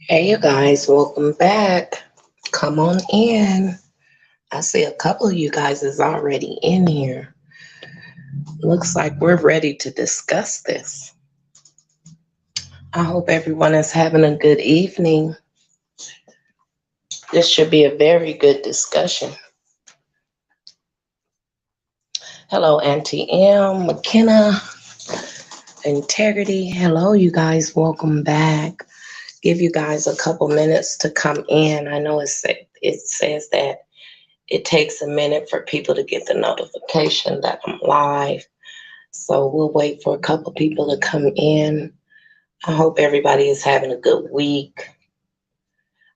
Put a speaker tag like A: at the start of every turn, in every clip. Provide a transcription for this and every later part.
A: Hey, you guys, welcome back. Come on in. I see a couple of you guys is already in here. Looks like we're ready to discuss this. I hope everyone is having a good evening. This should be a very good discussion. Hello, Auntie M, McKenna, Integrity. Hello, you guys, welcome back. Give you guys a couple minutes to come in. I know it says that it takes a minute for people to get the notification that I'm live. So we'll wait for a couple people to come in. I hope everybody is having a good week.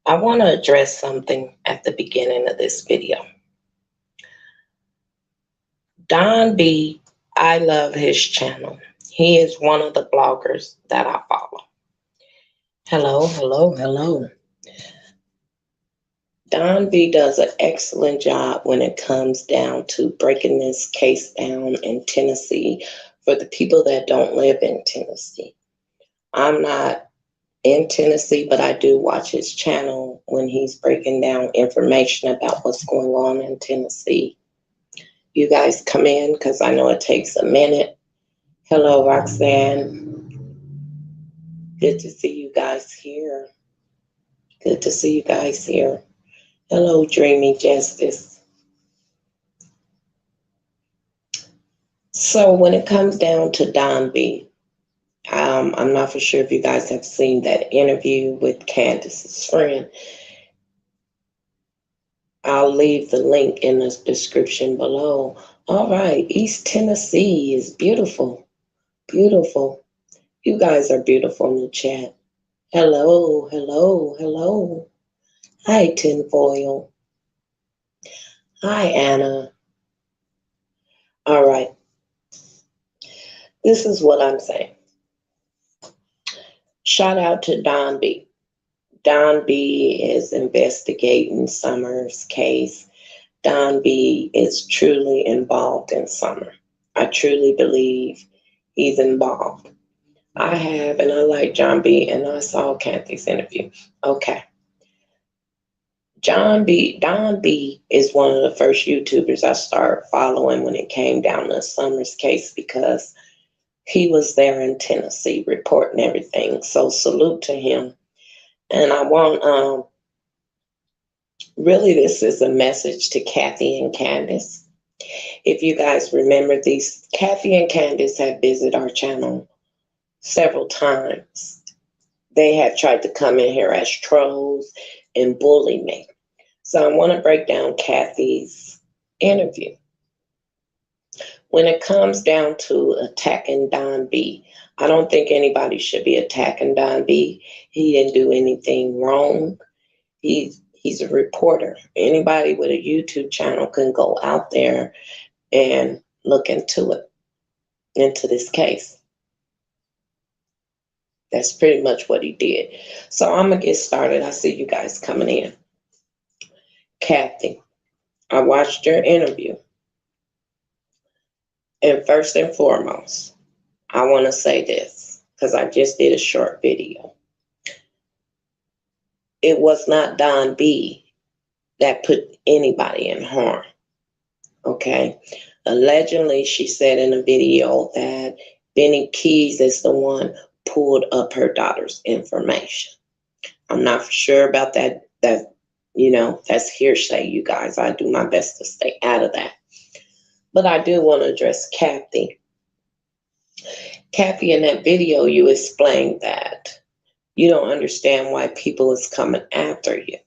A: I want to address something at the beginning of this video. Don B, I love his channel. He is one of the bloggers that I follow. Hello, hello, hello. Don B does an excellent job when it comes down to breaking this case down in Tennessee for the people that don't live in Tennessee. I'm not in Tennessee, but I do watch his channel when he's breaking down information about what's going on in Tennessee. You guys come in because I know it takes a minute. Hello, Roxanne. Good to see you guys here. Good to see you guys here. Hello, Dreamy Justice. So when it comes down to Don B, I'm not for sure if you guys have seen that interview with Candus's friend. I'll leave the link in the description below. All right, East Tennessee is beautiful. Beautiful. You guys are beautiful in the chat. Hello, hello, hello. Hi, Tinfoil. Hi, Anna. All right. This is what I'm saying. Shout out to Don B. Don B is investigating Summer's case. Don B is truly involved in Summer. I truly believe he's involved. I have, and I like John B, and I saw Kathy's interview. Okay. Don B is one of the first YouTubers I started following when it came down to Summer's case because he was there in Tennessee reporting everything. So salute to him. And I want, really, this is a message to Kathy and Candus. If you guys remember, Kathy and Candus have visited our channel several times. They have tried to come in here as trolls and bully me. So I want to break down Kathy's interview. When it comes down to attacking Don B, I don't think anybody should be attacking Don B. He didn't do anything wrong. He's a reporter. Anybody with a YouTube channel can go out there and look into this case. That's pretty much what he did. So I'm going to get started. I see you guys coming in. Kathy, I watched your interview. And first and foremost, I want to say this because I just did a short video. It was not Don B that put anybody in harm. Okay? Allegedly, she said in a video that Benny Keys is the one pulled up her daughter's information. I'm not for sure about that. That's hearsay, you guys. I do my best to stay out of that. But I do want to address Kathy. Kathy, in that video, you explained that you don't understand why people is coming after you.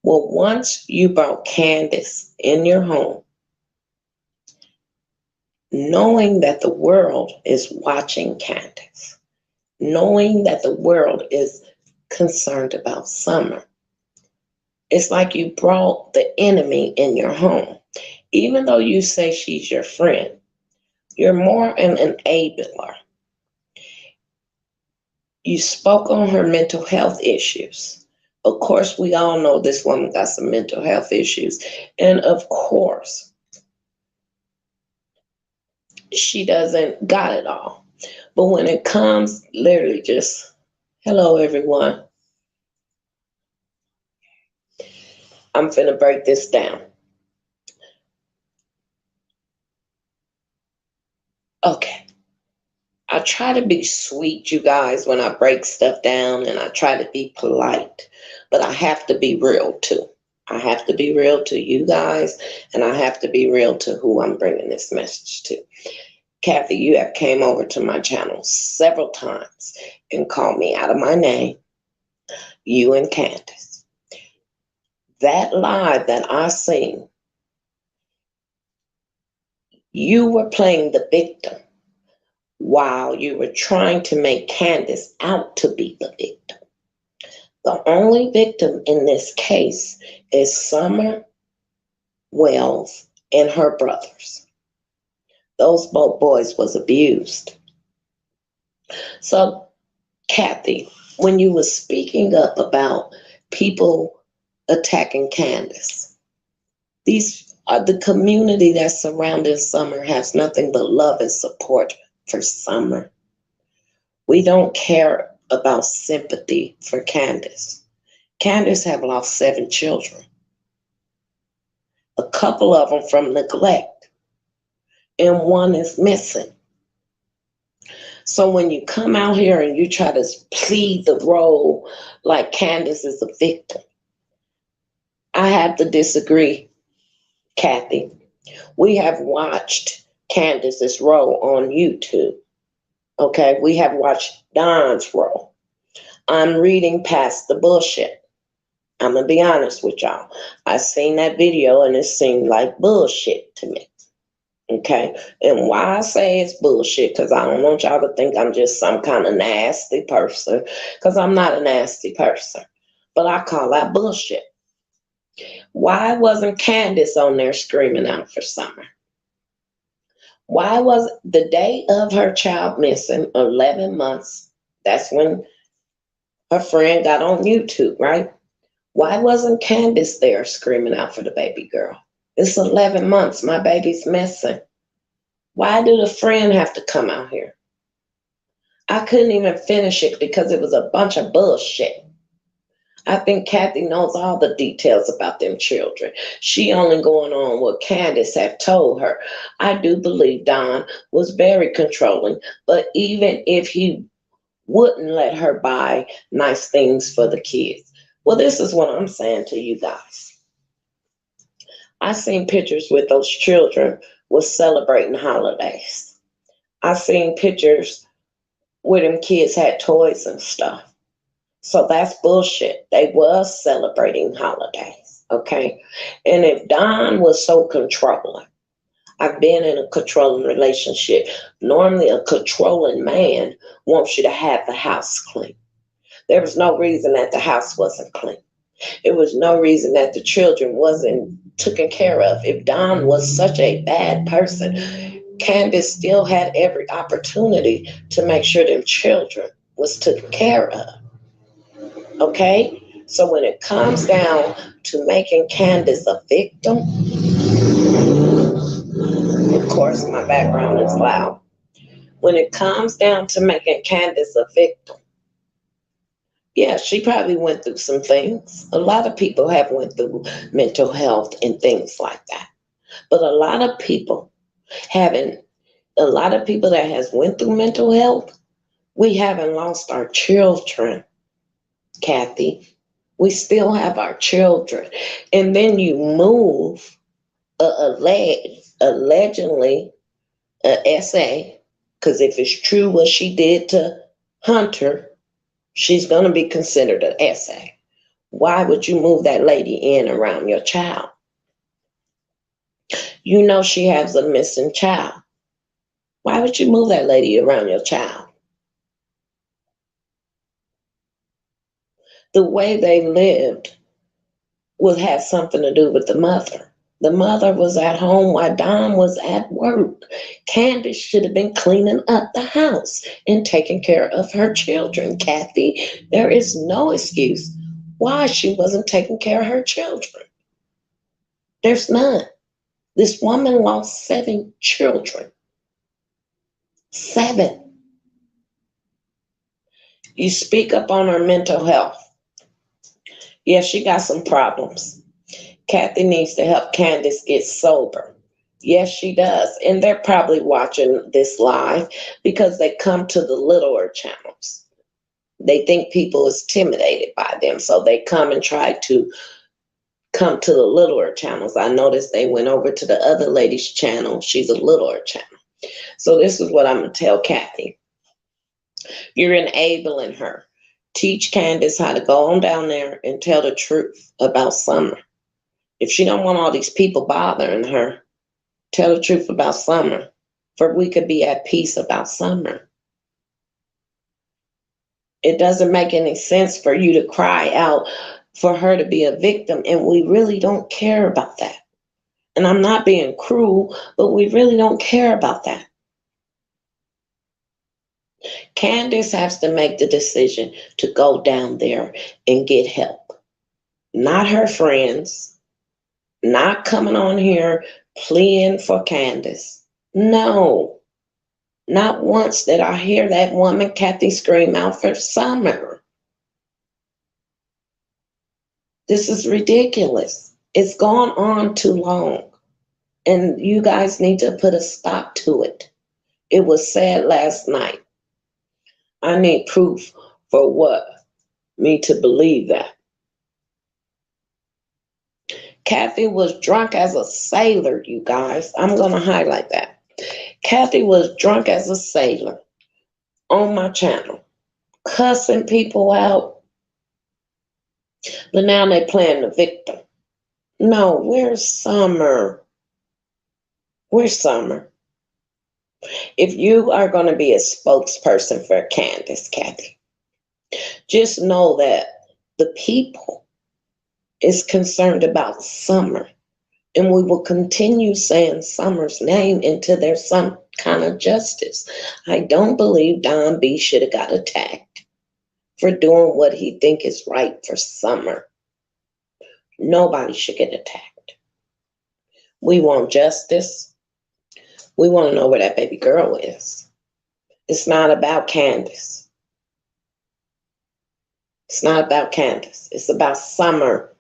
A: Well, once you brought Candus in your home, knowing that the world is watching Candus, knowing that the world is concerned about Summer, it's like you brought the enemy in your home. Even though you say she's your friend, you're more an enabler. You spoke on her mental health issues. Of course, we all know this woman got some mental health issues. And of course, she doesn't got it all. But when it comes, literally just Hello, everyone. I'm finna break this down. Okay. I try to be sweet, you guys, when I break stuff down, and I try to be polite, but I have to be real too. I have to be real to you guys, and I have to be real to who I'm bringing this message to. Kathy, you have came over to my channel several times and called me out of my name, you and Candus. That live that I seen, you were playing the victim while you were trying to make Candus out to be the victim. The only victim in this case is Summer Wells and her brothers. Those both boys was abused. So, Kathy, when you were speaking up about people attacking Candus, these are the community that surrounding Summer has nothing but love and support for Summer. We don't care about sympathy for Candus. Candus have lost 7 children, a couple of them from neglect, and one is missing. So when you come out here and you try to plead the role like Candus is a victim, I have to disagree, Kathy. We have watched Candus's role on YouTube. Okay, we have watched Don's role. I'm reading past the bullshit. I'm gonna be honest with y'all. I seen that video and it seemed like bullshit to me. Okay, and why I say it's bullshit, because I don't want y'all to think I'm just some kind of nasty person, because I'm not a nasty person, but I call that bullshit. Why wasn't Candus on there screaming out for Summer? Why was the day of her child missing, 11 months, that's when her friend got on YouTube, right? Why wasn't Candus there screaming out for the baby girl? It's 11 months, my baby's missing. Why did a friend have to come out here? I couldn't even finish it because it was a bunch of bullshit. I think Kathy knows all the details about them children. She only going on what Candus have told her. I do believe Don was very controlling, but even if he wouldn't let her buy nice things for the kids. Well, this is what I'm saying to you guys. I seen pictures with those children was celebrating holidays. I seen pictures where them kids had toys and stuff. So that's bullshit. They was celebrating holidays, okay? And if Don was so controlling, I've been in a controlling relationship. Normally a controlling man wants you to have the house clean. There was no reason that the house wasn't clean. There was no reason that the children wasn't taken care of. If Don was such a bad person, Candus still had every opportunity to make sure them children was taken care of. Okay? So when it comes down to making Candus a victim, of course my background is loud. When it comes down to making Candus a victim, yeah, she probably went through some things. A lot of people have went through mental health and things like that. But a lot of people that has went through mental health, we haven't lost our children, Kathy. We still have our children. And then you move allegedly an essay, because if it's true what she did to Hunter, she's going to be considered an essay. Why would you move that lady in around your child? You know she has a missing child. Why would you move that lady around your child? The way they lived would have something to do with the mother. The mother was at home while Don was at work. Candus should have been cleaning up the house and taking care of her children, Kathy. There is no excuse why she wasn't taking care of her children. There's none. This woman lost 7 children. 7. You speak up on her mental health. Yes, she got some problems. Kathy needs to help Candus get sober. Yes, she does. And they're probably watching this live because they come to the littler channels. They think people is intimidated by them. So they come and try to come to the littler channels. I noticed they went over to the other lady's channel. She's a littler channel. So this is what I'm going to tell Kathy. You're enabling her. Teach Candus how to go on down there and tell the truth about Summer. If she don't want all these people bothering her, tell the truth about Summer. For we could be at peace about Summer. It doesn't make any sense for you to cry out for her to be a victim, and we really don't care about that. And I'm not being cruel, but we really don't care about that. Candus has to make the decision to go down there and get help. Not her friends, not coming on here pleading for Candus. No, not once did I hear that woman, Kathy, scream out for Summer. This is ridiculous. It's gone on too long. And you guys need to put a stop to it. It was said last night. I need proof for what? Me to believe that. Kathy was drunk as a sailor, you guys. I'm going to highlight that. Kathy was drunk as a sailor on my channel, cussing people out. But now they're playing the victim. No, where's Summer? Where's Summer? If you are going to be a spokesperson for Candus, Kathy, just know that the people is concerned about Summer. And we will continue saying Summer's name until there's some kind of justice. I don't believe Don B should have got attacked for doing what he think is right for Summer. Nobody should get attacked. We want justice. We want to know where that baby girl is. It's not about Candus. It's not about Candus. It's about Summer.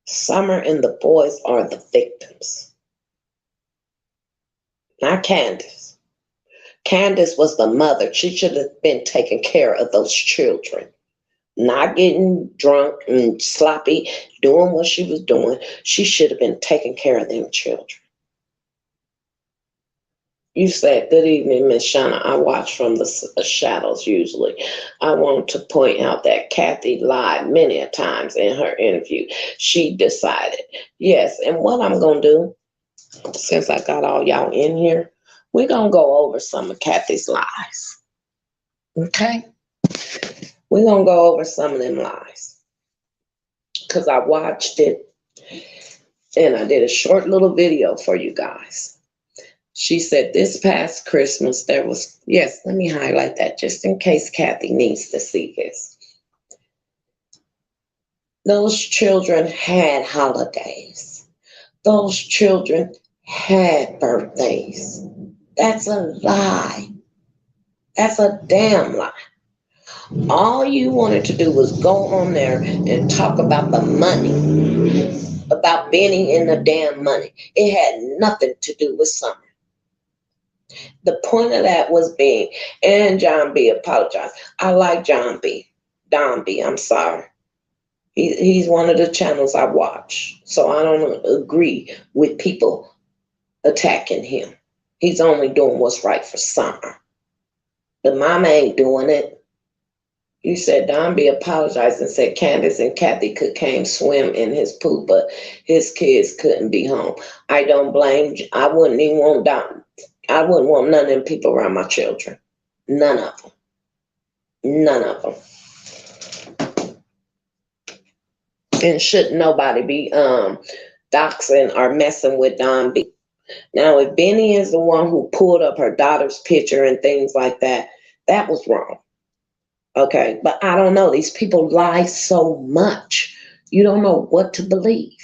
A: Summer and the boys are the victims. Not Candus. Candus was the mother. She should have been taking care of those children. Not getting drunk and sloppy, doing what she was doing. She should have been taking care of them children. You said, good evening, Miss Shinna. I watch from the shadows usually. I want to point out that Kathy lied many a times in her interview. She decided. Yes, and what I'm going to do, since I got all y'all in here, we're going to go over some of Kathy's lies. Okay? We're going to go over some of them lies. Because I watched it, and I did a short little video for you guys. She said this past Christmas there was, yes, let me highlight that just in case Kathy needs to see this. Those children had holidays. Those children had birthdays. That's a lie. That's a damn lie. All you wanted to do was go on there and talk about the money, about Benny and the damn money. It had nothing to do with Summer. The point of that was being, and John B apologized. I like John B. Don B, I'm sorry. He's one of the channels I watch. So I don't agree with people attacking him. He's only doing what's right for Summer. The mama ain't doing it. You said Don B apologized and said Candus and Kathy came swim in his pool, but his kids couldn't be home. I don't blame. I wouldn't even want Don. I wouldn't want none of them people around my children. None of them. None of them. And shouldn't nobody be doxing or messing with Don B. Now, if Benny is the one who pulled up her daughter's picture and things like that, that was wrong. Okay, but I don't know. These people lie so much. You don't know what to believe.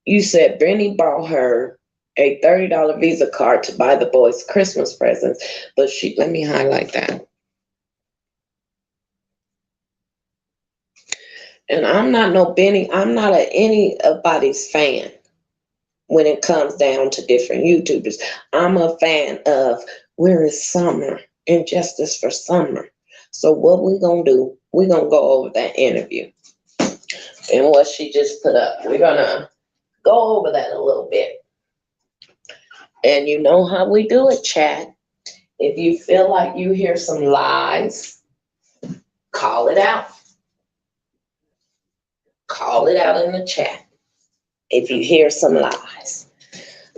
A: You said Benny bought her a $30 Visa card to buy the boys Christmas presents, but let me highlight that. And I'm not no Benny, I'm not anybody's fan when it comes down to different YouTubers. I'm a fan of Where is Summer and Justice for Summer. So what we gonna do, we're gonna go over that interview and what she just put up. We're gonna go over that a little bit. And you know how we do it, chat. If you feel like you hear some lies, call it out. Call it out in the chat if you hear some lies.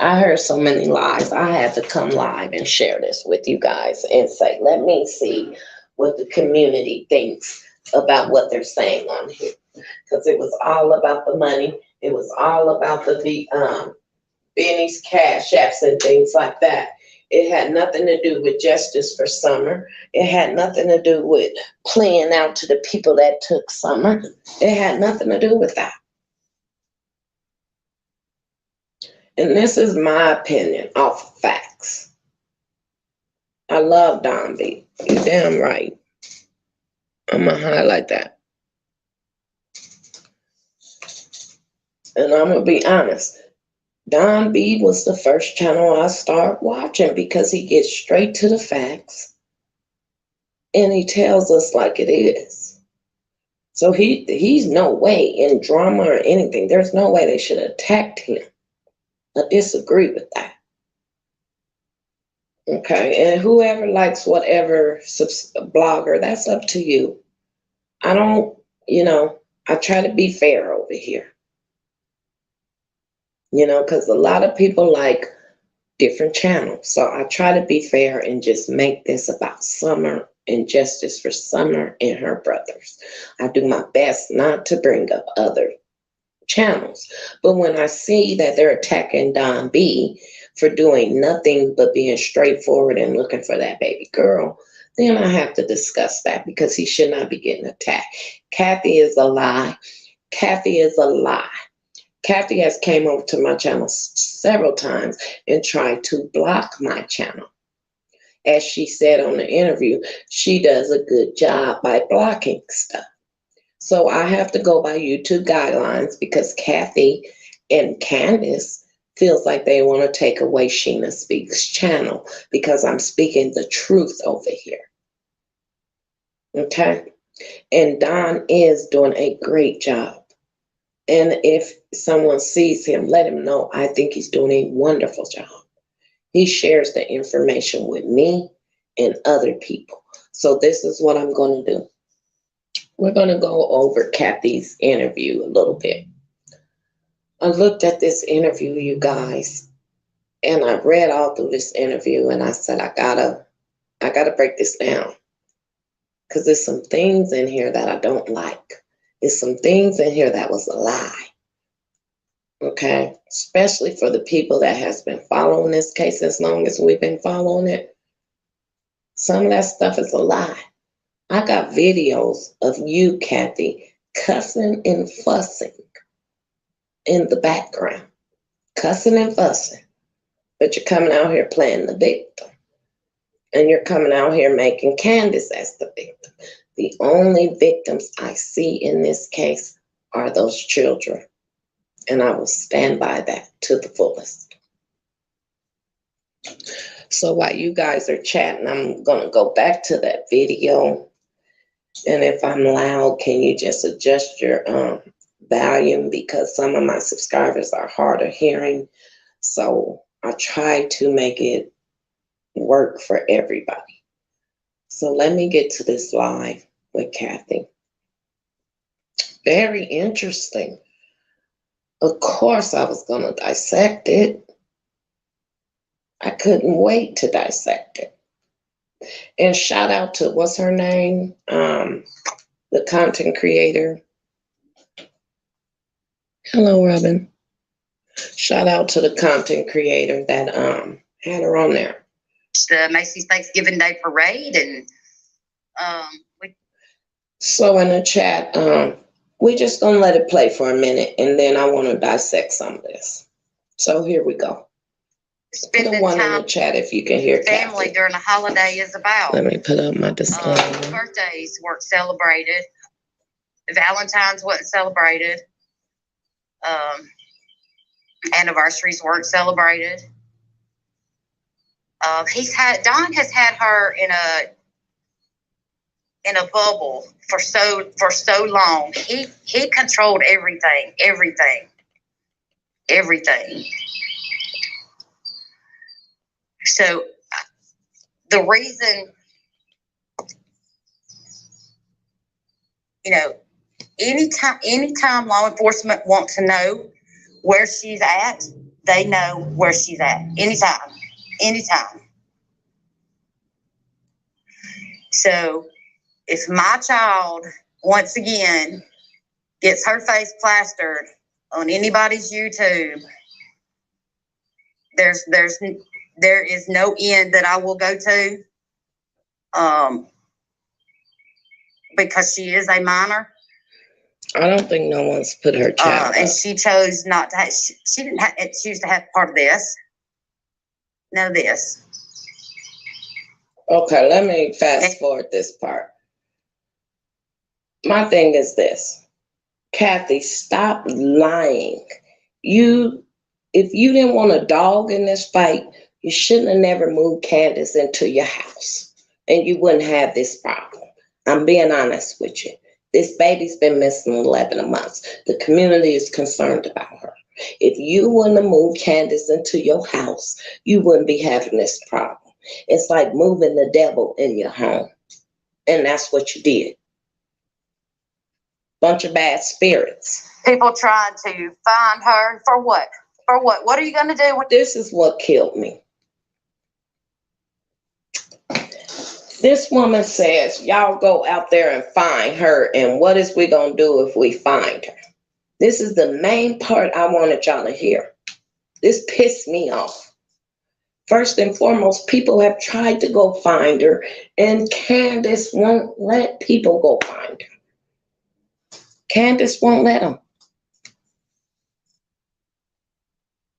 A: I heard so many lies. I had to come live and share this with you guys and say, let me see what the community thinks about what they're saying on here. Because it was all about the money. It was all about the Benny's cash apps and things like that. It had nothing to do with Justice for Summer. It had nothing to do with playing out to the people that took Summer. It had nothing to do with that. And this is my opinion off of facts. I love Don B. You're damn right. I'm going to highlight that. And I'm going to be honest. Don B was the first channel I started watching because he gets straight to the facts. And he tells us like it is. So he's no way in drama or anything. There's no way they should have attacked him. I disagree with that. Okay, and whoever likes whatever blogger, that's up to you. I don't, I try to be fair over here. Because a lot of people like different channels. So I try to be fair and just make this about Summer and Justice for Summer and her brothers. I do my best not to bring up other channels. But when I see that they're attacking Don B for doing nothing but being straightforward and looking for that baby girl, then I have to discuss that because he should not be getting attacked. Kathy is a lie. Kathy is a lie. Kathy has came over to my channel several times and tried to block my channel. As she said on the interview, she does a good job by blocking stuff. So I have to go by YouTube guidelines because Kathy and Candus feels like they want to take away Shinna Speaks channel because I'm speaking the truth over here. Okay? And Don is doing a great job. And if someone sees him, let him know I think he's doing a wonderful job. He shares the information with me and other people. So this is what I'm going to do. We're going to go over Kathy's interview a little bit. I looked at this interview, you guys, and I read all through this interview, and I said, I gotta break this down because there's some things in here that I don't like. There's some things in here that was a lie. Okay, especially for the people that has been following this case as long as we've been following it. Some of that stuff is a lie. I got videos of you, Kathy, cussing and fussing in the background. Cussing and fussing. But you're coming out here playing the victim. And you're coming out here making Candus as the victim. The only victims I see in this case are those children. And I will stand by that to the fullest. So while you guys are chatting, I'm going to go back to that video. And if I'm loud, can you just adjust your volume because some of my subscribers are hard of hearing. So I try to make it work for everybody. So let me get to this live with Kathy. Very interesting. Of course I was going to dissect it. I couldn't wait to dissect it. And shout out to, what's her name? The content creator. Hello, Robin. Shout out to the content creator that had her on there.
B: The Macy's Thanksgiving Day Parade, and
A: so in the chat, we're just gonna let it play for a minute, and then I want to dissect some of this. So here we go. Put a one in the chat if you can hear
B: family
A: Kathy.
B: during a holiday is about.
A: Let me put up my disclaimer.
B: Birthdays weren't celebrated. Valentine's wasn't celebrated. Anniversaries weren't celebrated. Don has had her in a bubble for so long. He controlled everything. So the reason, anytime law enforcement wants to know where she's at, they know where she's at. Anytime. So if my child, once again, gets her face plastered on anybody's YouTube, there is no end that I will go to, because she is a minor.
A: I don't think no one's put her child
B: and
A: up.
B: she chose not to. She didn't choose to have part of this. None of this.
A: Okay, let me fast forward this part. My thing is this. Kathy, stop lying. If you didn't want a dog in this fight, you shouldn't have never moved Candus into your house, and you wouldn't have this problem. I'm being honest with you. This baby's been missing 11 months. The community is concerned about her. If you wouldn't have moved Candus into your house, you wouldn't be having this problem. It's like moving the devil in your home, and that's what you did. Bunch of bad spirits.
B: People trying to find her for what? For what? What are you going to do?
A: This is what killed me. This woman says, y'all go out there and find her, and what is we going to do if we find her? This is the main part I wanted y'all to hear. This pissed me off. First and foremost, people have tried to go find her, and Candus won't let people go find her. Candus won't let them.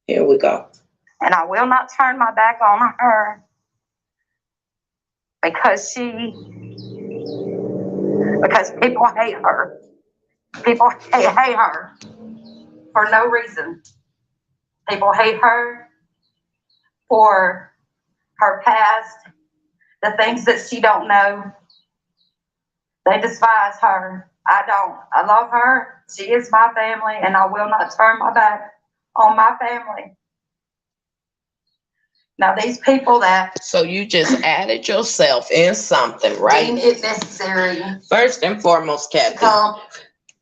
A: Here we go.
B: And I will not turn my back on her because people hate her. People hate her for no reason. People hate her for her past, the things that she don't know. They despise her. I don't. I love her. She is my family, and I will not turn my back on my family. Now, these people that...
A: So you just added yourself in something, right?
B: Deem it necessary.
A: First and foremost, Kathy,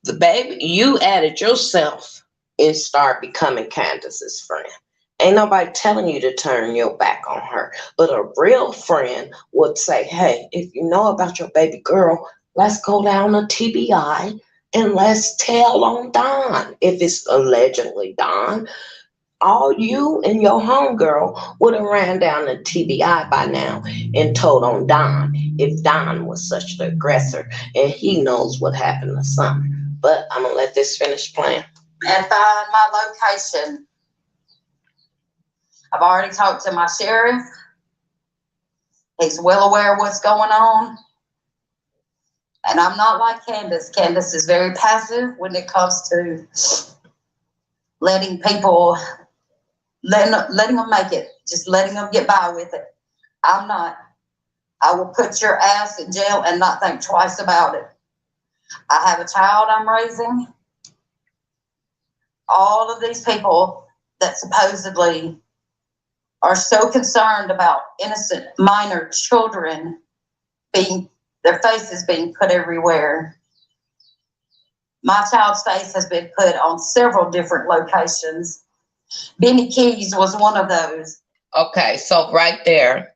A: the baby, you added yourself and start becoming Candus's friend. Ain't nobody telling you to turn your back on her. But a real friend would say, hey, if you know about your baby girl, let's go down to TBI and let's tell on Don. If it's allegedly Don, all you and your homegirl would have ran down to TBI by now and told on Don if Don was such the aggressor and he knows what happened to son. But I'm going to let this finish playing.
B: And find my location. I've already talked to my sheriff. He's well aware of what's going on. And I'm not like Candus. Candus is very passive when it comes to letting people, letting them make it, just letting them get by with it. I'm not. I will put your ass in jail and not think twice about it. I have a child I'm raising. All of these people that supposedly are so concerned about innocent minor children their faces being put everywhere. My child's face has been put on several different locations. Benny Keys was one of those.
A: Okay, so right there,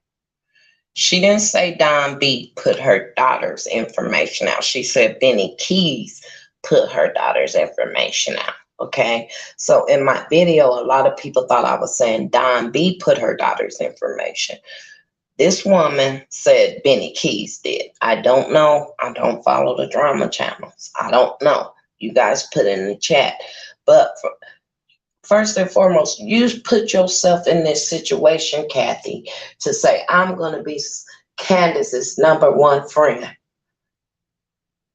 A: she didn't say Don B put her daughter's information out. She said Benny Keys put her daughter's information out. Okay, so in my video, a lot of people thought I was saying Don B put her daughter's information. This woman said Benny Keys did. I don't know. I don't follow the drama channels. I don't know. You guys put it in the chat. But first and foremost, you put yourself in this situation, Kathy, to say, I'm going to be Candus's #1 friend.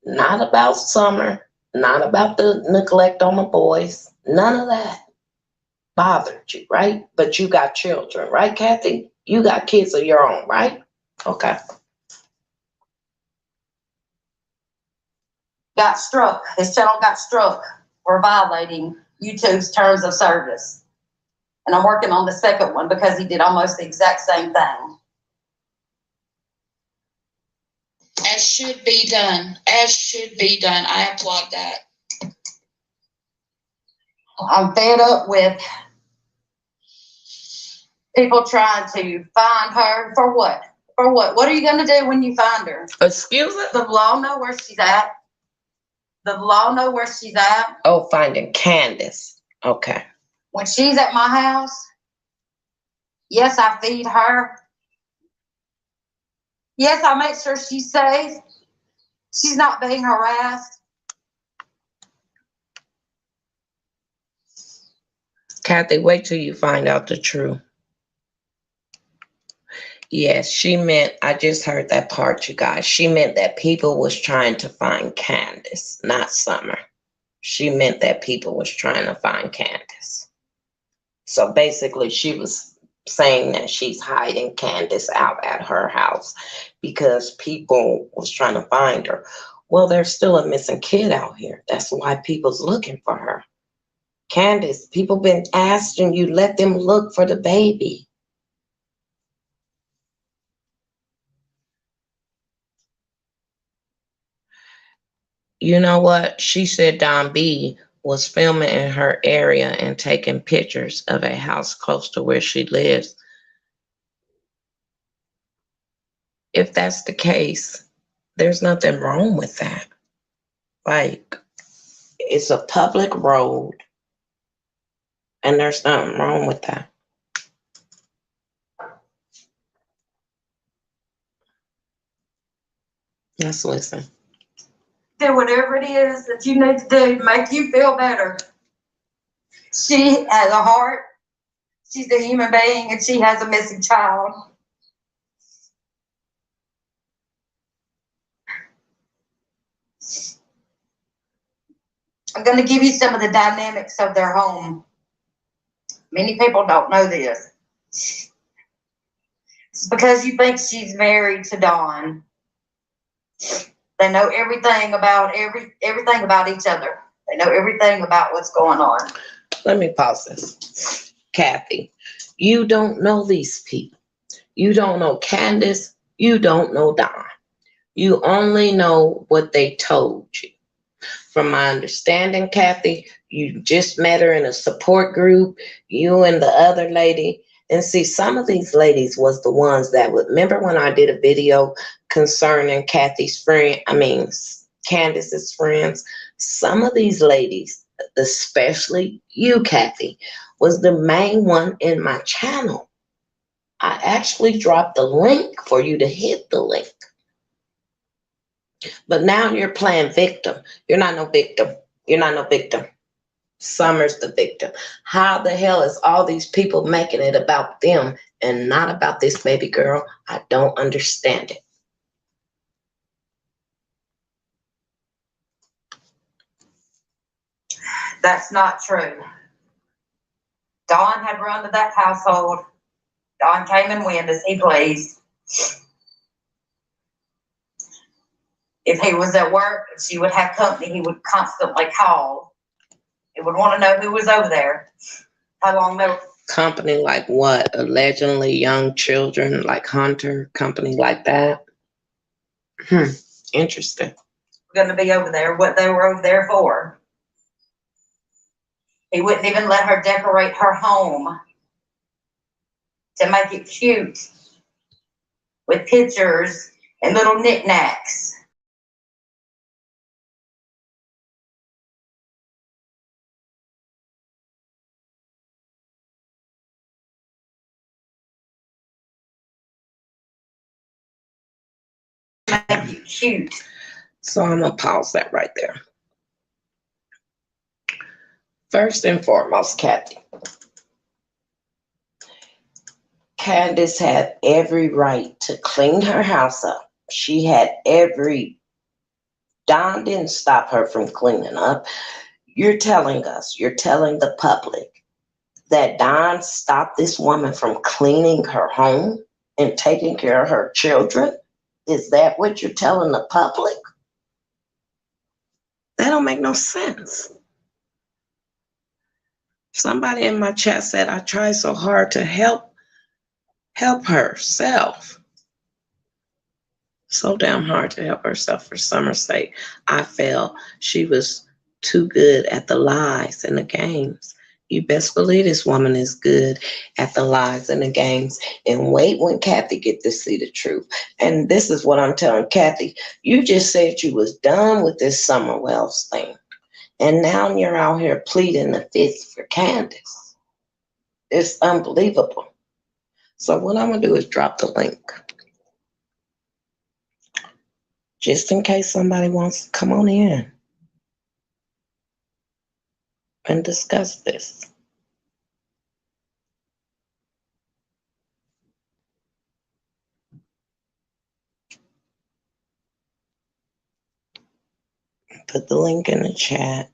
A: Not about Summer, not about the neglect on the boys. None of that bothered you, right? But you got children, right, Kathy? You got kids of your own, right? Okay.
B: Got struck. His channel got struck for violating YouTube's terms of service. And I'm working on the second one because he did almost the exact same thing.
C: As should be done. As should be done. I applaud that.
B: I'm fed up with people trying to find her for what? For what? What are you going to do when you find her?
A: Excuse it?
B: The law know where she's at. The law know where she's at.
A: Oh, finding Candus. Okay.
B: When she's at my house, yes, I feed her. Yes, I make sure she's safe. She's not being harassed.
A: Kathy, wait till you find out the truth. Yes, she meant, I just heard that part, you guys. She meant that people was trying to find Candus, not Summer. She meant that people was trying to find Candus. So basically, she was saying that she's hiding Candus out at her house because people was trying to find her. Well, there's still a missing kid out here. That's why people's looking for her. Candus, people been asking you, let them look for the baby. You know what? She said Don B was filming in her area and taking pictures of a house close to where she lives. If that's the case, there's nothing wrong with that. Like, it's a public road, and there's nothing wrong with that. Let's listen.
B: Do whatever it is that you need to do to make you feel better. She has a heart. She's a human being, and she has a missing child. I'm going to give you some of the dynamics of their home. Many people don't know this. It's because you think she's married to Don. They know everything about everything about each other. They know everything about what's going on.
A: Let me pause this. Kathy, you don't know these people. You don't know Candus. You don't know Don. You only know what they told you. From my understanding, Kathy, you just met her in a support group, you and the other lady. And see, some of these ladies was the ones that would, remember when I did a video concerning Kathy's friend, Candus's friends? Some of these ladies, especially you, Kathy, was the main one in my channel. I actually dropped the link for you to hit the link. But now you're playing victim. You're not no victim. You're not no victim. Summer's the victim. How the hell is all these people making it about them and not about this baby girl? I don't understand it.
B: That's not true. Don had run to that household. Don came and went as he pleased. If he was at work, she would have company. He would constantly call. He would want to know who was over there. How long they were.
A: Company like what? Allegedly young children, like Hunter, company like that? Interesting.
B: Going to be over there, what they were over there for. He wouldn't even let her decorate her home to make it cute with pictures and little knickknacks. Make it cute.
A: So I'm going to pause that right there. First and foremost, Kathy. Candus had every right to clean her house up. She had every Don didn't stop her from cleaning up. You're telling us, you're telling the public that Don stopped this woman from cleaning her home and taking care of her children? Is that what you're telling the public? That don't make no sense. Somebody in my chat said I tried so hard to help herself. So damn hard to help herself for Summer's sake. I felt she was too good at the lies and the games. You best believe this woman is good at the lies and the games. And wait when Kathy get to see the truth. And this is what I'm telling Kathy. You just said you was done with this Summer Wells thing. And now you're out here pleading the fifth for Candus. It's unbelievable. So what I'm going to do is drop the link. Just in case somebody wants to come on in and discuss this. Put the link in the chat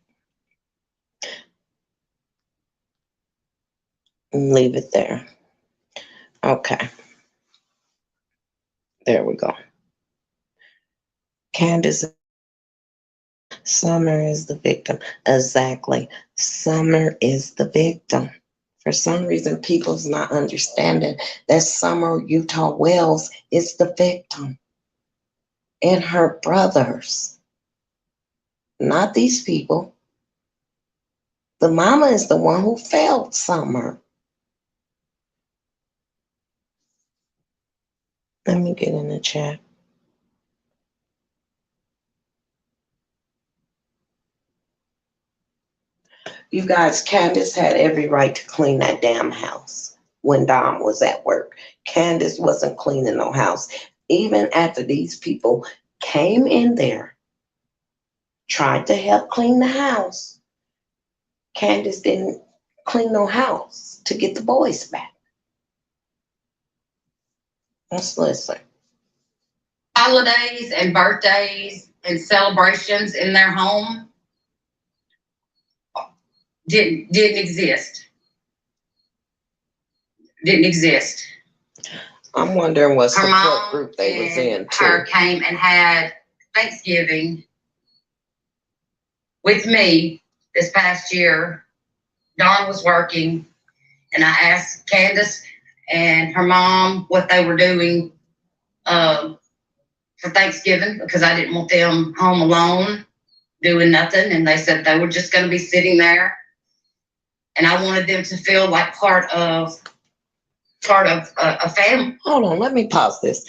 A: and leave it there. Okay. There we go. Candus, Summer is the victim. Exactly. Summer is the victim. For some reason, people's not understanding that Summer Utah Wells is the victim. And her brothers. Not these people. The mama is the one who failed Summer. Let me get in the chat. You guys, Candus had every right to clean that damn house when Dom was at work. Candus wasn't cleaning no house. Even after these people came in there, tried to help clean the house, Candus didn't clean no house to get the boys back. Let's listen.
B: Holidays and birthdays and celebrations in their home didn't exist. Didn't exist.
A: I'm wondering what
B: Her
A: support
B: mom
A: group they was in too.
B: Her came and had Thanksgiving with me this past year. Dawn was working, and I asked Candus and her mom what they were doing for Thanksgiving because I didn't want them home alone doing nothing, and they said they were just going to be sitting there, and I wanted them to feel like part of a family.
A: Hold on, let me pause this.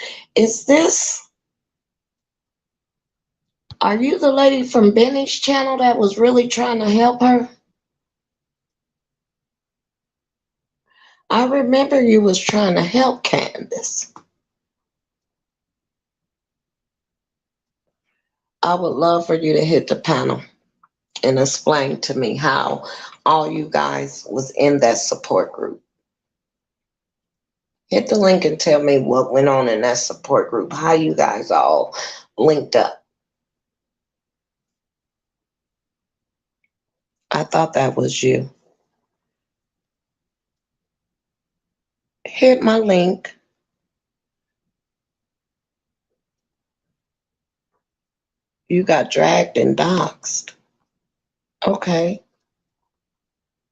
A: Are you the lady from Benny's channel that was really trying to help her? I remember you was trying to help Candus. I would love for you to hit the panel and explain to me how all you guys was in that support group. Hit the link and tell me what went on in that support group, how you guys all linked up. I thought that was you. Hit my link. You got dragged and doxxed. Okay.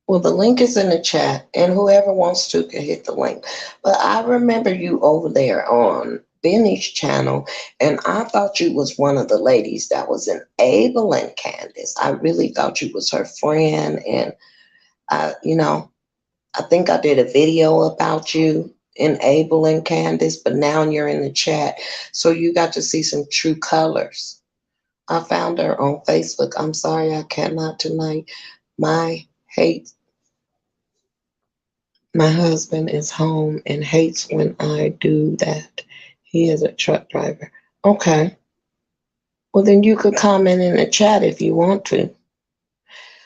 A: Well, the link is in the chat, and whoever wants to can hit the link. But I remember you over there on Benny's channel, and I thought you was one of the ladies that was enabling Candus. I really thought you was her friend, and I think I did a video about you enabling Candus, but now you're in the chat, so you got to see some true colors. I found her on Facebook. I'm sorry I cannot tonight. My husband is home and hates when I do that. He is a truck driver. Okay. Well, then you could comment in the chat if you want to.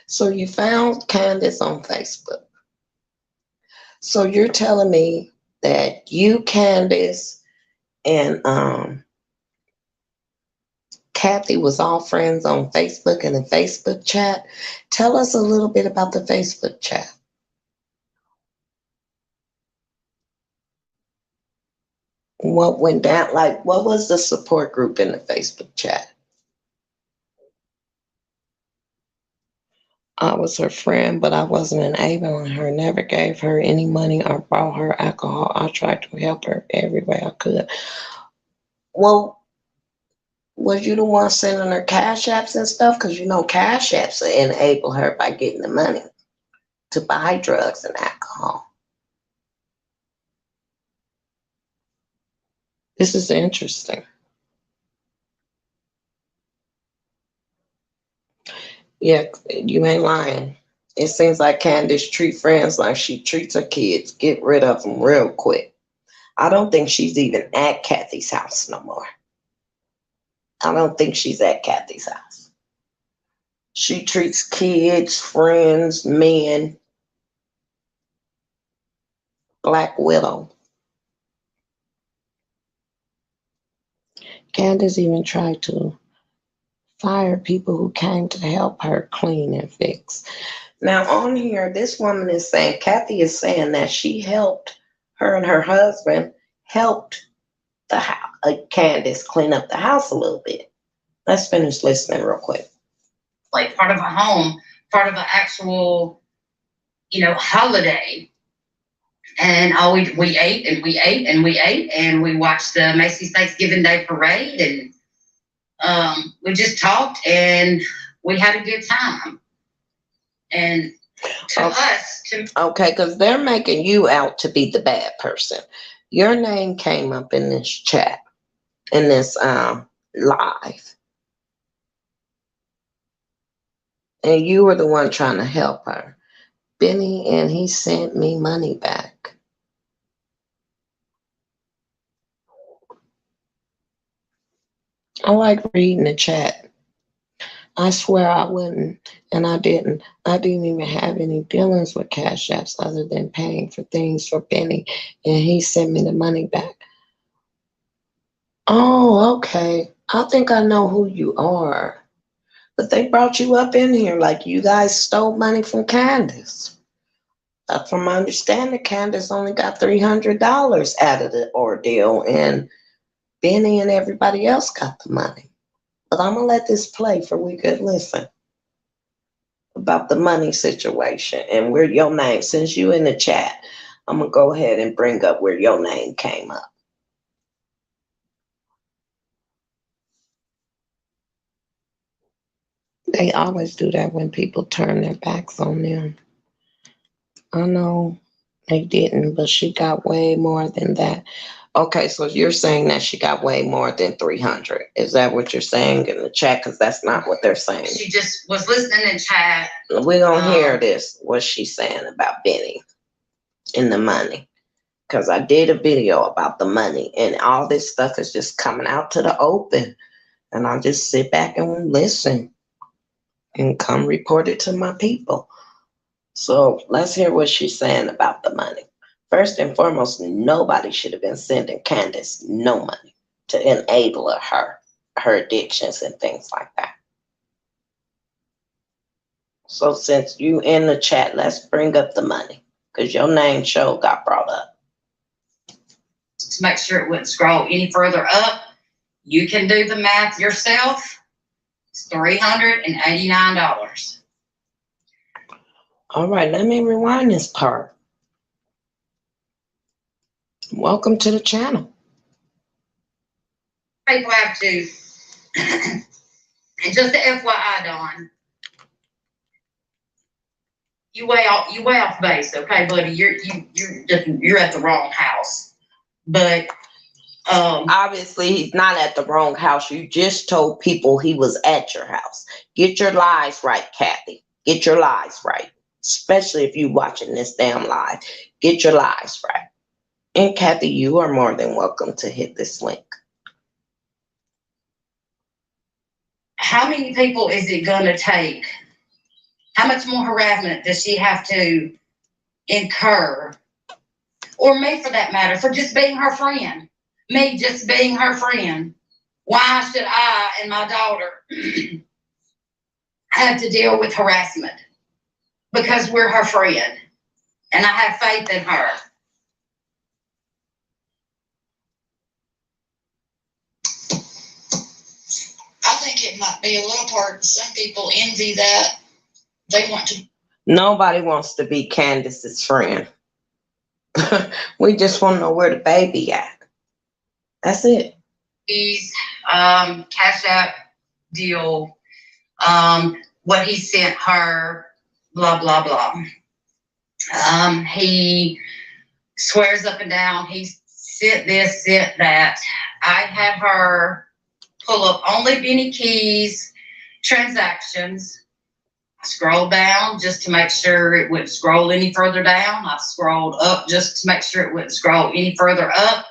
A: So you found Candus on Facebook. So you're telling me that you, Candus, and Kathy was all friends on Facebook in the Facebook chat. Tell us a little bit about the Facebook chat. What went down? Like, what was the support group in the Facebook chat? I was her friend, but I wasn't enabling her, never gave her any money or bought her alcohol. I tried to help her every way I could. Well, was you the one sending her cash apps and stuff? Because you know cash apps enable her by getting the money to buy drugs and alcohol. This is interesting. Yeah, you ain't lying. It seems like Candus treat friends like she treats her kids. Get rid of them real quick. I don't think she's even at Kathy's house no more. I don't think she's at Kathy's house. She treats kids, friends, men. Black Widow. Candus even tried to fire people who came to help her clean and fix. Now on here, this woman is saying, Kathy is saying that she helped her and her husband helped the house, Candus clean up the house a little bit. Let's finish listening real quick.
B: Like part of a home, part of an actual, holiday. And we ate and we ate and we ate and we watched the Macy's Thanksgiving Day Parade and we just talked and we had a good time. And
A: okay, because they're making you out to be the bad person. Your name came up in this chat, in this live. And you were the one trying to help her. Benny, and he sent me money back. I like reading the chat. I swear I wouldn't, and I didn't. I didn't even have any dealings with Cash Apps other than paying for things for Benny, and he sent me the money back. Oh, okay. I think I know who you are. But they brought you up in here like you guys stole money from Candus. From my understanding, Candus only got $300 out of the ordeal, and Benny and everybody else got the money. But I'm going to let this play for we could listen about the money situation and where your name, since you in the chat, I'm going to go ahead and bring up where your name came up. They always do that when people turn their backs on them. I know they didn't, but she got way more than that. Okay, so you're saying that she got way more than 300. Is that what you're saying in the chat? Because that's not what they're saying.
B: She just was listening in chat.
A: We're going to hear this, what she's saying about Benny and the money. Because I did a video about the money, and all this stuff is just coming out to the open. And I just sit back and listen and come report it to my people. So let's hear what she's saying about the money. First and foremost, nobody should have been sending Candus no money to enable her addictions and things like that. So since you in the chat, let's bring up the money because your name show got brought up.
B: To make sure it wouldn't scroll any further up, you can do the math yourself. It's $389.
A: All right, let me rewind this part. Welcome to the channel.
B: People have to, and just the FYI, Dawn, you way off base, okay, buddy? You're at the wrong house. But
A: obviously he's not at the wrong house. You just told people he was at your house. Get your lies right, Kathy. Get your lies right. Especially if you're watching this damn live. Get your lies right. And Kathy, you are more than welcome to hit this link.
B: How many people is it going to take? How much more harassment does she have to incur? Or me, for that matter, for just being her friend. Me just being her friend. Why should I and my daughter have to deal with harassment? Because we're her friend, and I have faith in her.
C: I think it might be a little part. Some people envy that. They want to.
A: Nobody wants to be Candus's friend. We just want to know where the baby at. That's it.
B: He's Cash App deal, what he sent her, blah, blah, blah. He swears up and down he sent this, sent that. I had her pull up only Benny Keys transactions. I scrolled down just to make sure it wouldn't scroll any further down. I scrolled up just to make sure it wouldn't scroll any further up.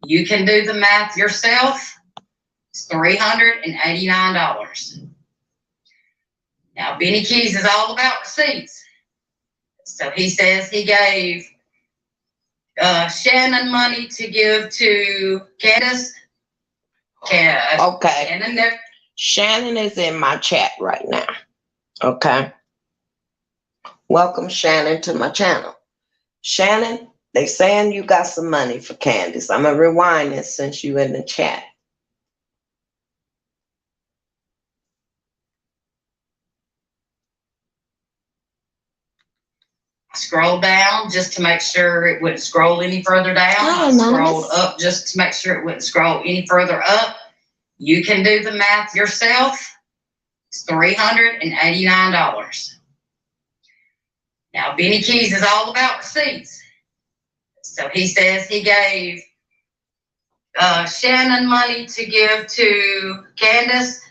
B: You can do the math yourself. It's $389. Now, Benny Keys is all about receipts. So he says he gave Shannon money to give to Candus.
A: Okay. Shannon is in my chat right now. Okay. Welcome, Shannon, to my channel. Shannon, they saying you got some money for Candus. I'm going to rewind this since you in the chat.
B: I scrolled down just to make sure it wouldn't scroll any further down. I scrolled up just to make sure it wouldn't scroll any further up. You can do the math yourself. It's $389. Now, Benny Keys is all about receipts. So he says he gave Shannon money to give to Candus.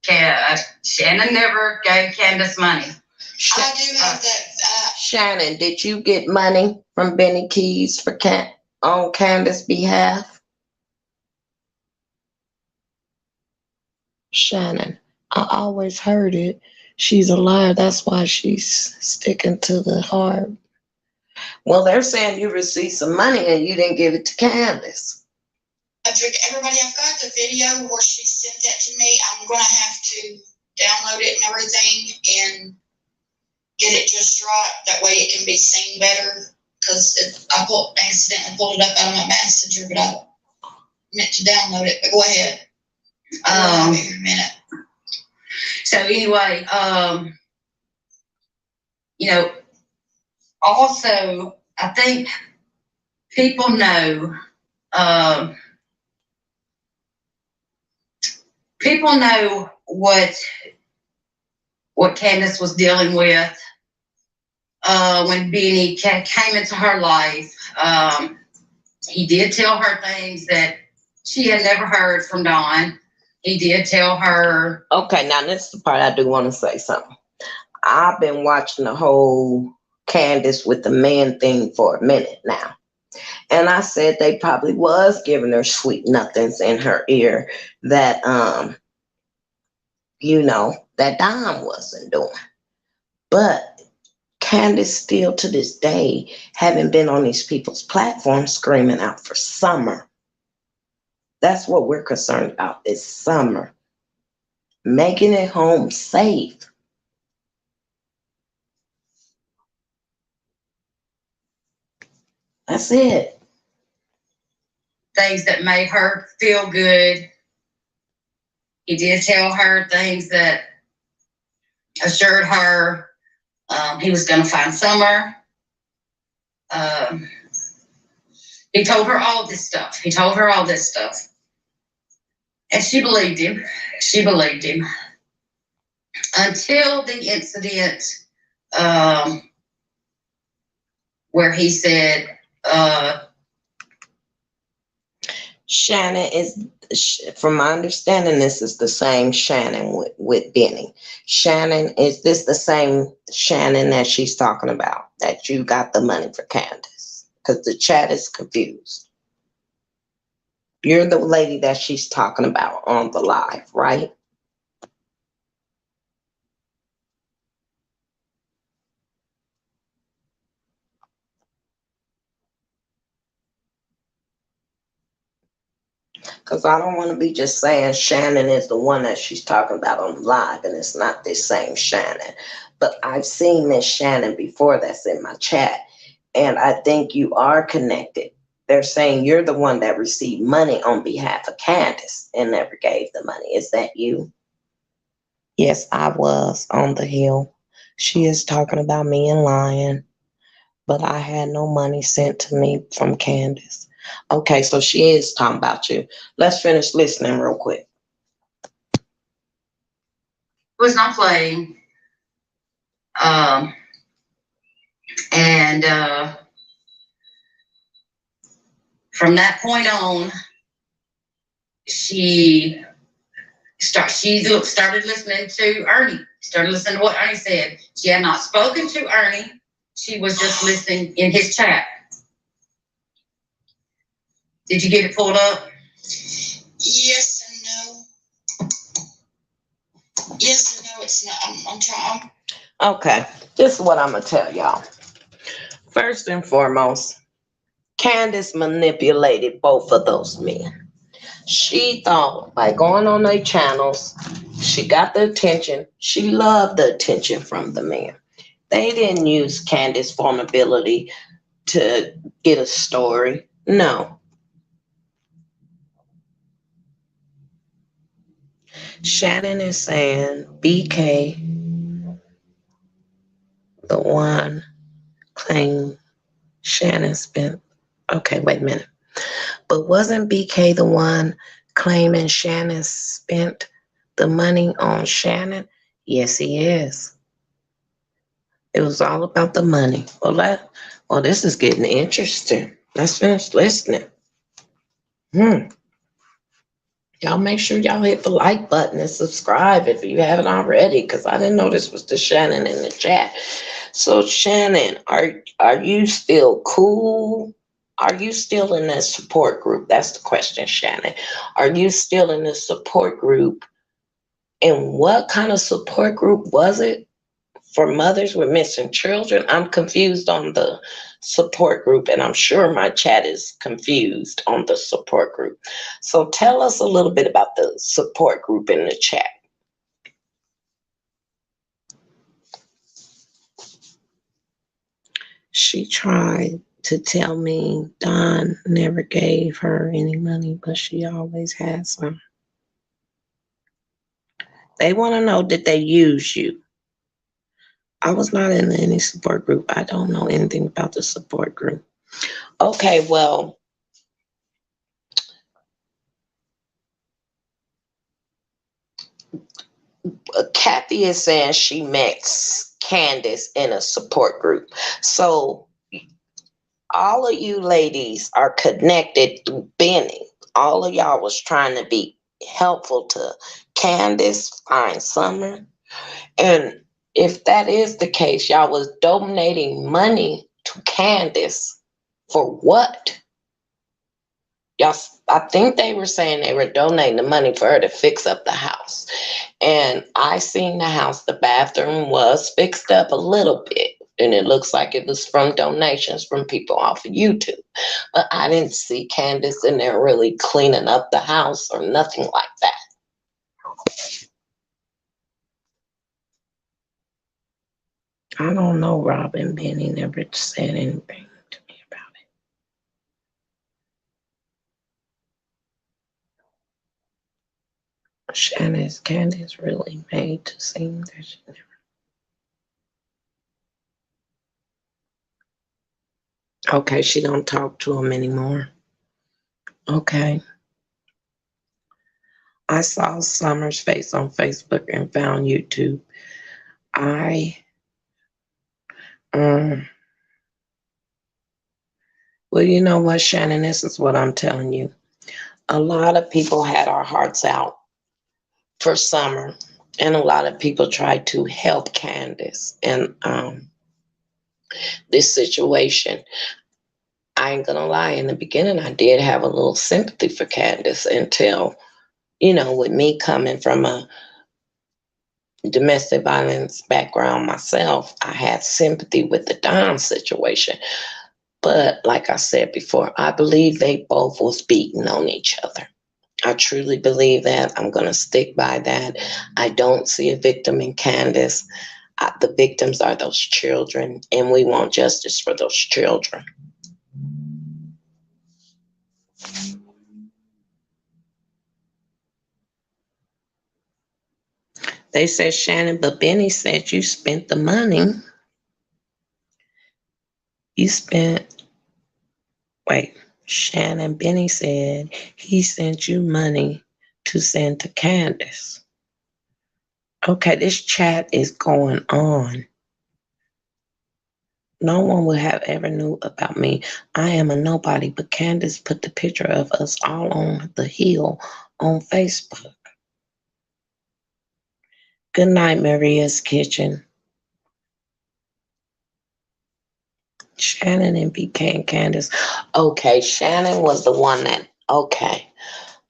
B: Shannon never gave Candus money.
C: I do have that.
A: Shannon, did you get money from Benny Keys for on Candus' behalf? Shannon, I always heard it. She's a liar. That's why she's sticking to the hard. Well, they're saying you received some money and you didn't give it to Candus.
C: Everybody, I've got the video where she sent that to me. I'm going to have to download it and everything and get it just right. That way it can be seen better. Because I accidentally pulled it up out of my messenger, but I meant to download it. But go ahead. Wait a minute.
B: So anyway, also I think people know what Candus was dealing with when Benny came into her life. He did tell her things that she had never heard from Dawn. He did tell her. Okay, now this is the part I do want to say something. I've been watching the whole Candus with the man thing for a minute now. And I said they probably was giving her sweet nothings in her ear that, that Don wasn't doing. But Candus still to this day haven't been on these people's platforms screaming out for Summer. That's what we're concerned about is Summer. Making it home safe. That's it. Things that made her feel good. He did tell her things that assured her he was going to find Summer. He told her all this stuff. And she believed him. Until the incident where he said, Shannon is, from my understanding, this is the same Shannon with Benny. Shannon, is this the same Shannon that she's talking about, that you got the money for Candus? Because the chat is confused. You're the lady that she's talking about on the live, right?
A: Because I don't want to be just saying Shannon is the one that she's talking about on live, and it's not this same Shannon. But I've seen Miss Shannon before that's in my chat, and I think you are connected. They're saying you're the one that received money on behalf of Candus and never gave the money. Is that you? Yes, I was on the hill. She is talking about me and lying, but I had no money sent to me from Candus. Okay, so she is talking about you. Let's finish listening real quick.
B: Was not playing. And from that point on, she started listening to Ernie. Started listening to what Ernie said. She had not spoken to Ernie. She was just listening in his chat. Did you get it pulled up?
C: Yes and no. Yes and no, it's not. I'm trying.
A: Okay, this is what I'm going to tell y'all. First and foremost, Candus manipulated both of those men. She thought by going on their channels, she got the attention. She loved the attention from the men. They didn't use Candus' vulnerability to get a story. No. Shannon is saying BK, the one claimed Shannon spent. Okay, wait a minute. But wasn't BK the one claiming Shannon spent the money on Shannon? Yes, he is. It was all about the money. Well, this is getting interesting. Let's finish listening. Y'all make sure y'all hit the like button and subscribe if you haven't already, because I didn't know this was the Shannon in the chat. So Shannon, are you still cool? Are you still in that support group? That's the question, Shannon. Are you still in the support group? And what kind of support group was it? For mothers with missing children? I'm confused on the support group, and I'm sure my chat is confused on the support group. So tell us a little bit about the support group in the chat. She tried to tell me Don never gave her any money, but she always had some. They want to know, did they use you? I was not in any support group. I don't know anything about the support group. Okay, well, Kathy is saying she met Candus in a support group. So all of you ladies are connected through Benny. All of y'all was trying to be helpful to Candus find Summer. And if that is the case, y'all was donating money to Candus for what? Y'all, I think they were saying they were donating the money for her to fix up the house. And I seen the house. The bathroom was fixed up a little bit, and it looks like it was from donations from people off of YouTube. But I didn't see Candus in there really cleaning up the house or nothing like that. I don't know, Robin. Benny never said anything to me about it. Candus really made to seem that she never. Okay, she don't talk to him anymore. Okay. I saw Summer's face on Facebook and found YouTube. Well, you know what, Shannon, this is what I'm telling you. A lot of people had our hearts out for Summer, and a lot of people tried to help Candus in this situation. I ain't gonna lie, in the beginning, I did have a little sympathy for Candus until, with me coming from a domestic violence background myself, I had sympathy with the Don situation. But like I said before, I believe they both was beating on each other. I truly believe that. I'm going to stick by that. I don't see a victim in Candus. The victims are those children, and we want justice for those children. They said, Shannon, but Benny said you spent the money. You spent, wait, Shannon, Benny said he sent you money to send to Candus. Okay, this chat is going on. No one would have ever knew about me. I am a nobody, but Candus put the picture of us all on the hill on Facebook. Good night, Maria's Kitchen. Shannon and BK and Candus. Okay, Shannon was the one that, okay.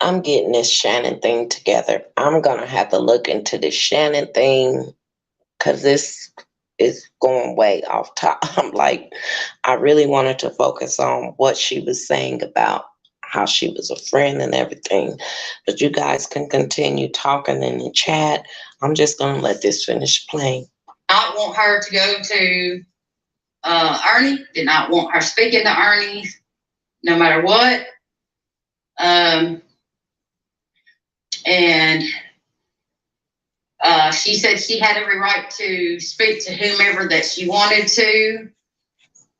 A: I'm getting this Shannon thing together. I'm going to have to look into this Shannon thing because this is going way off top. I'm like, I really wanted to focus on what she was saying about how she was a friend and everything. But you guys can continue talking in the chat. I'm just going to let this finish playing.
B: I want her to go to Ernie. Did not want her speaking to Ernie no matter what. And she said she had every right to speak to whomever that she wanted to.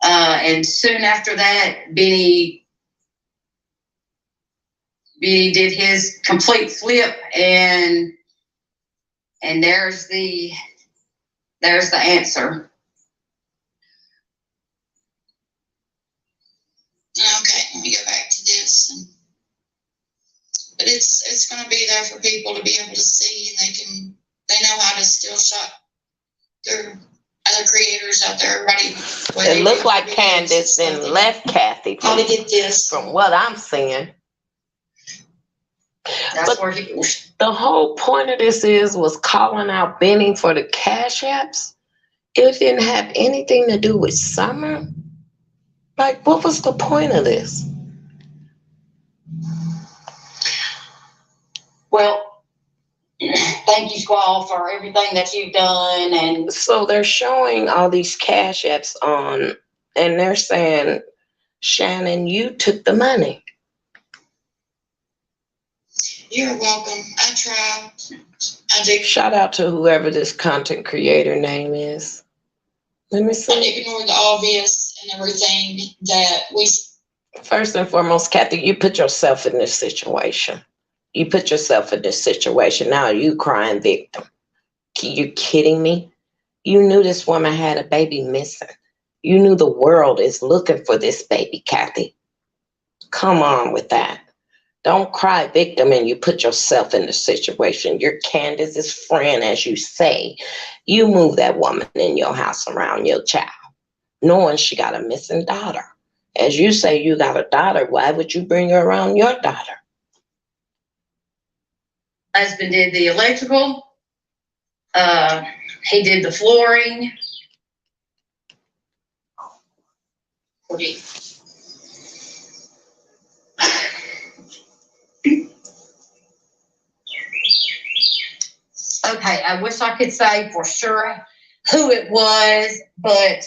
B: And soon after that, Benny did his complete flip, and there's the answer.
C: Okay, let me go back to this. But it's going to be there for people to be able to see, and they know how to still shop. There are other creators out there already.
A: It looked like Candus then left Kathy.
C: How to get this?
A: From what I'm seeing.
B: That's
A: but
B: where he was.
A: The whole point of this was calling out Benny for the cash apps. It didn't have anything to do with Summer. Like, what was the point of this?
B: Well, thank you, Squall, for everything that you've done. And
A: so they're showing all these cash apps on, and they're saying, Shannon, you took the money.
C: You're welcome. I tried. I did.
A: Shout out to whoever this content creator name is. Let me see.
C: I ignore the obvious and everything that we.
A: First and foremost, Kathy, you put yourself in this situation. You put yourself in this situation. Now you crying victim. You kidding me? You knew this woman had a baby missing. You knew the world is looking for this baby, Kathy. Come on with that. Don't cry victim and you put yourself in the situation. You're Candus's friend, as you say. You move that woman in your house around your child, knowing she got a missing daughter. As you say, you got a daughter. Why would you bring her around your daughter?
B: Husband did the electrical. He did the flooring. Okay, I wish I could say for sure who it was, but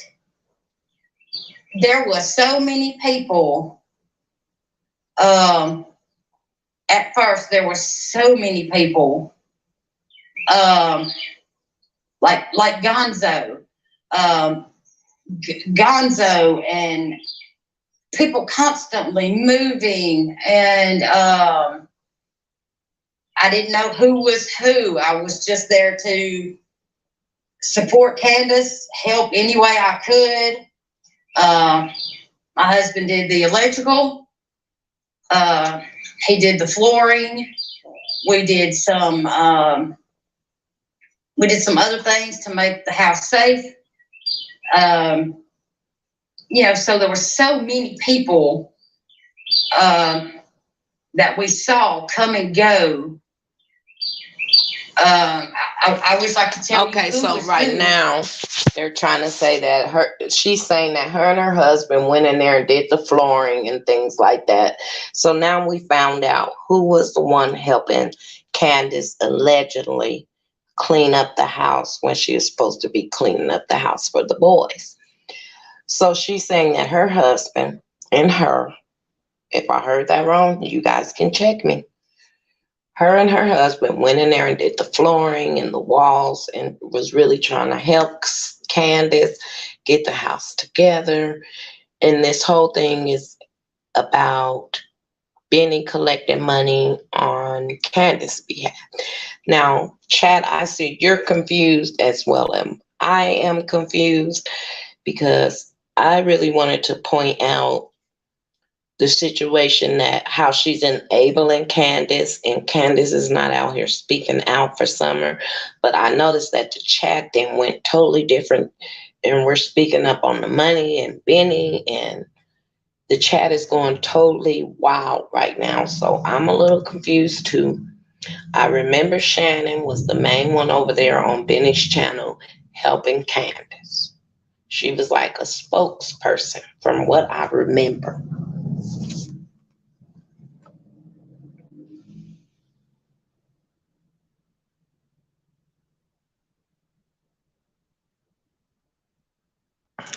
B: there was so many people. At first, there were so many people. Like Gonzo, Gonzo, and people constantly moving, and I didn't know who was who. I was just there to support Candus, help any way I could. My husband did the electrical. He did the flooring. We did some other things to make the house safe. So there were so many people that we saw come and go. I I wish I could tell you.
A: Okay,
B: who
A: so
B: was
A: right
B: who.
A: now they're trying to say that she's saying that her and her husband went in there and did the flooring and things like that. So now we found out who was the one helping Candus allegedly clean up the house when she was supposed to be cleaning up the house for the boys. So she's saying that her husband and her, if I heard that wrong, you guys can check me. Her and her husband went in there and did the flooring and the walls and was really trying to help Candus get the house together. And this whole thing is about Benny collecting money on Candus' behalf. Now, Chad, I see you're confused as well as I am confused, because I really wanted to point out the situation that how she's enabling Candus, and Candus is not out here speaking out for Summer. But I noticed that the chat then went totally different, and we're speaking up on the money and Benny, and the chat is going totally wild right now. So I'm a little confused too. I remember Shannon was the main one over there on Benny's channel helping Candus. She was like a spokesperson from what I remember.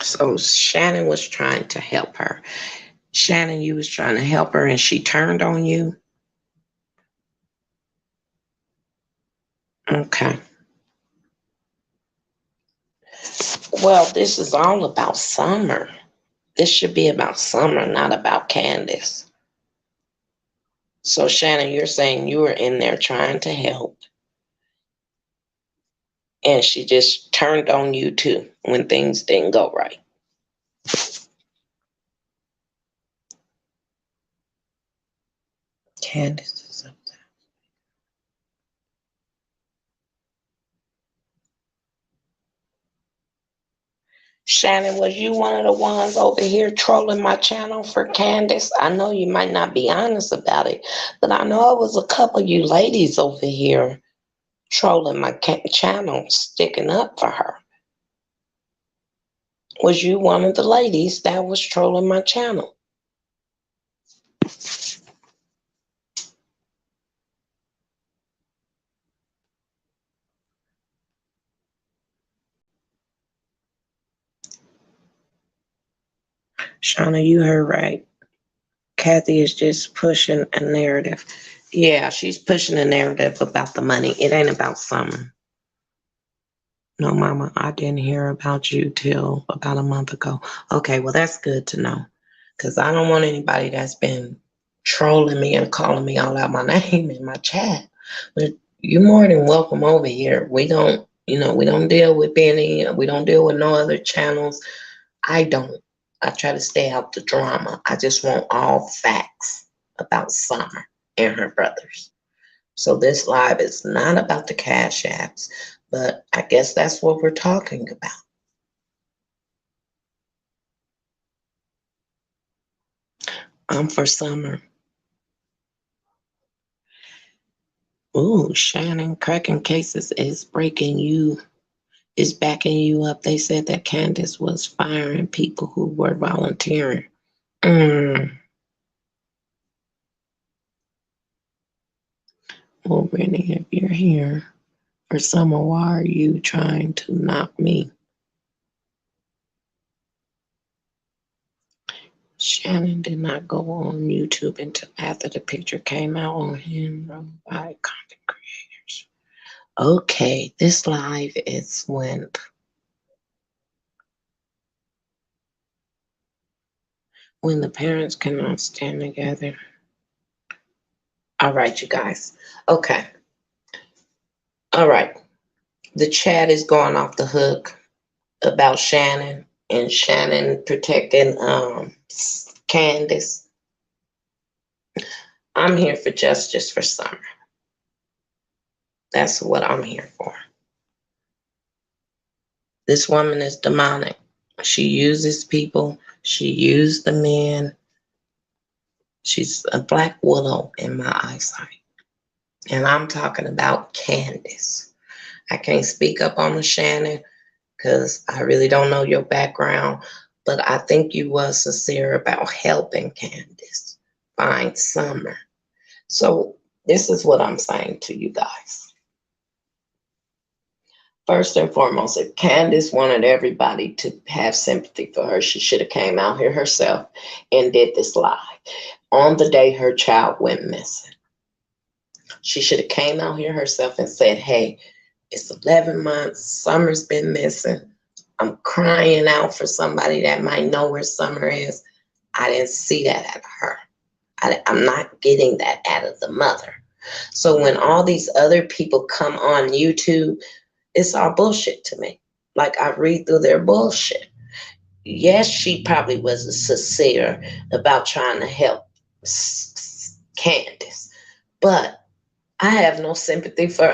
A: So Shannon was trying to help her. Shannon, you was trying to help her and she turned on you? Okay. Well, this is all about Summer. This should be about Summer, not about Candus. So Shannon, you're saying you were in there trying to help, and she just turned on you too when things didn't go right. Candus is up there. Shannon, was you one of the ones over here trolling my channel for Candus? I know you might not be honest about it, but I know it was a couple of you ladies over here trolling my channel, sticking up for her. Was you one of the ladies that was trolling my channel? Shauna, you heard right. Kathy is just pushing a narrative. Yeah, she's pushing a narrative about the money. It ain't about Summer. No, Mama, I didn't hear about you till about a month ago. Okay, well, that's good to know, because I don't want anybody that's been trolling me and calling me all out my name in my chat. But you're more than welcome over here. We don't, we don't deal with Benny. We don't deal with no other channels. I don't. I try to stay out the drama. I just want all facts about Summer and her brothers. So this live is not about the cash apps, but I guess that's what we're talking about. I'm for Summer. Ooh, Shannon, cracking cases is backing you up. They said that Candus was firing people who were volunteering. Well, Brittany, if you're here, or Summer, why are you trying to knock me? Shannon did not go on YouTube until after the picture came out on him by content creators. Okay, this live is when the parents cannot stand together. All right, you guys. Okay. All right. The chat is going off the hook about Shannon and Shannon protecting Candus. I'm here for justice for Summer. That's what I'm here for. This woman is demonic. She uses people. She used the men. She's a black widow in my eyesight. And I'm talking about Candus. I can't speak up on the Shannon because I really don't know your background, but I think you was sincere about helping Candus find Summer. So this is what I'm saying to you guys. First and foremost, if Candus wanted everybody to have sympathy for her, she should have came out here herself and did this live on the day her child went missing. She should have came out here herself and said, hey, it's 11 months, Summer's been missing. I'm crying out for somebody that might know where Summer is. I didn't see that out of her. I'm not getting that out of the mother. So when all these other people come on YouTube, it's all bullshit to me. Like, I read through their bullshit. Yes, she probably was sincere about trying to help Candus, but I have no sympathy for